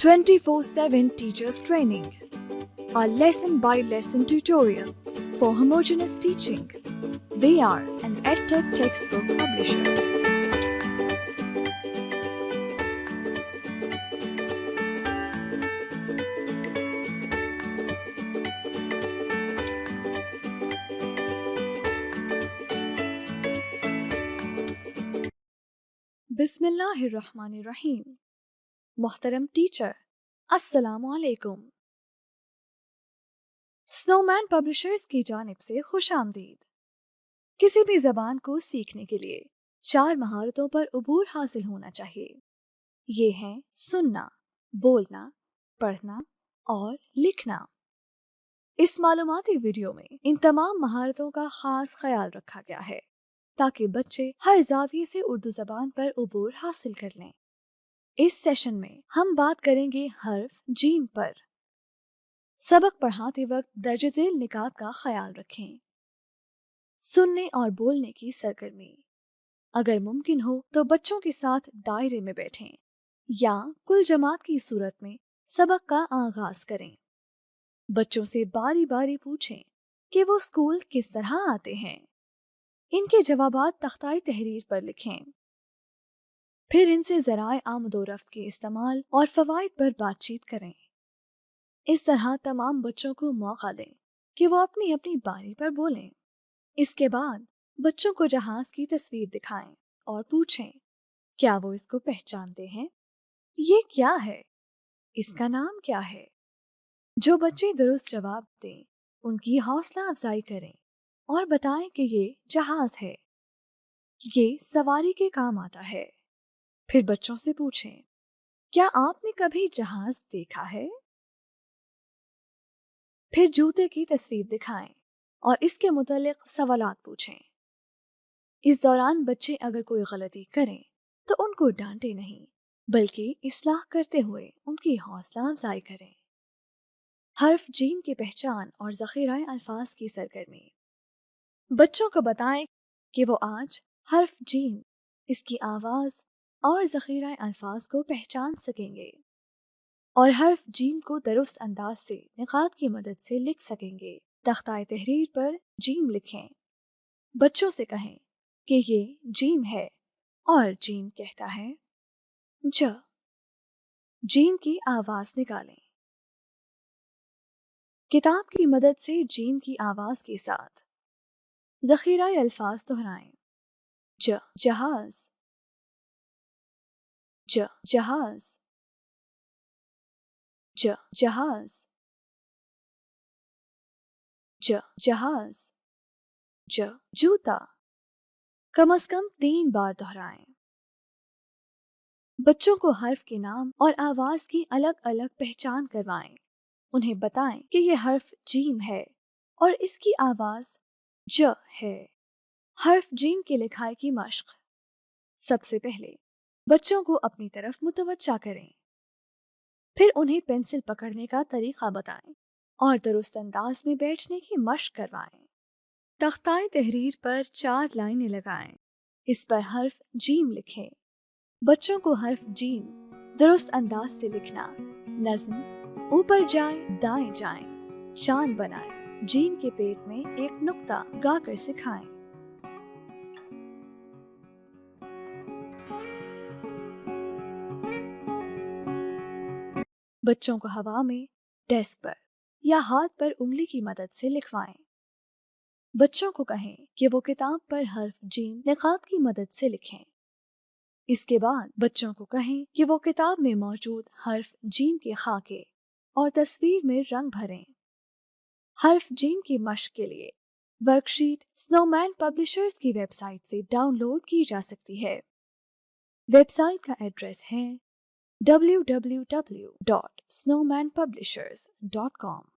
24/7 Teachers Training, our lesson-by-lesson tutorial for homogeneous teaching. We are an EdTech textbook publisher. बिस्मिल्लाहिर्रहमानिर्रहीम। मोहतरम teacher, अस्सलामु अलैकुम। Snowman publishers की जानिब से खुश आमदीद। किसी भी ज़बान को सीखने के लिए 4 महारतों पर उबूर हासिल होना चाहिए। ये हैं सुनना, बोलना, पढ़ना और लिखना। इस मालूमाती वीडियो में इन तमाम महारतों का खास ख्याल रखा गया है ताकि बच्चे हर जाविये से उर्दू ज़बान पर उबूर हासिल कर लें। इस सेशन में हम बात करेंगे हर्फ जीम पर। सबक पढ़ाते वक्त दर्ज झेल निकात का ख्याल रखें। सुनने और बोलने की सरगर्मी, अगर मुमकिन हो तो बच्चों के साथ दायरे में बैठें या कुल जमात की सूरत में सबक का आगाज करें। बच्चों से बारी बारी पूछें कि वो स्कूल किस तरह आते हैं। इनके जवाबात तख्ताए तहरीर पर लिखें। फिर इनसे ज़राए आमदोरफ्त के इस्तेमाल और फ़वाइद पर बातचीत करें। इस तरह तमाम बच्चों को मौका दें कि वो अपनी अपनी बारी पर बोलें। इसके बाद बच्चों को जहाज़ की तस्वीर दिखाएं और पूछें क्या वो इसको पहचानते हैं। ये क्या है? इसका नाम क्या है? जो बच्चे दुरुस्त जवाब दें उनकी हौसला अफजाई करें और बताएं कि ये जहाज़ है, ये सवारी के काम आता है। फिर बच्चों से पूछें क्या आपने कभी जहाज देखा है? फिर जूते की तस्वीर दिखाएं और इसके मुतालिक सवालात पूछें। इस दौरान बच्चे अगर कोई गलती करें तो उनको डांटे नहीं बल्कि इस्लाह करते हुए उनकी हौसला अफजाई करें। हर्फ जीम की पहचान और ज़ख़ीराए अल्फाज की सरगर्मी, बच्चों को बताएं कि वो आज हर्फ जीम, इसकी आवाज़ और ज़ख़ीराए अल्फाज को पहचान सकेंगे और हर्फ जीम को दुरुस्त अंदाज से निकात की मदद से लिख सकेंगे। तख्ताए तहरीर पर जीम लिखें। बच्चों से कहें कि ये जीम है और जीम कहता है ज। जीम की आवाज़ निकालें। किताब की मदद से जीम की आवाज़ के साथ ज़ख़ीराए अल्फाज दोहराएं। ज जहाज़, ज जहाज़, ज जहाज़, ज जहाज़, ज जूता। कम से कम 3 बार दोहराएं। बच्चों को हर्फ के नाम और आवाज़ की अलग अलग पहचान करवाएं। उन्हें बताएं कि यह हर्फ जीम है और इसकी आवाज़ ज है। हर्फ जीम की लिखाई की मश्क। सबसे पहले बच्चों को अपनी तरफ मुतवज्जा करें। फिर उन्हें पेंसिल पकड़ने का तरीका बताएं और दुरुस्त अंदाज में बैठने की मश्क करवाएं। तख्ताए तहरीर पर 4 लाइनें लगाएं। इस पर हर्फ जीम लिखें। बच्चों को हर्फ जीम दुरुस्त अंदाज से लिखना, नज़्म, ऊपर जाएं दाएं जाएं, शान बनाएं, जीम के पेट में एक नुक्ता गाकर सिखाएं। बच्चों को हवा में, डेस्क पर या हाथ पर उंगली की मदद से लिखवाएं। बच्चों को कहें कि वो किताब पर हर्फ जीम निकात की मदद से लिखें। इसके बाद बच्चों को कहें कि वो किताब में मौजूद हर्फ जीम के खाके और तस्वीर में रंग भरें। हर्फ जीम की मश्क के लिए वर्कशीट स्नोमैन पब्लिशर्स की वेबसाइट से डाउनलोड की जा सकती है। वेबसाइट का एड्रेस है www.snowmanpublishers.com।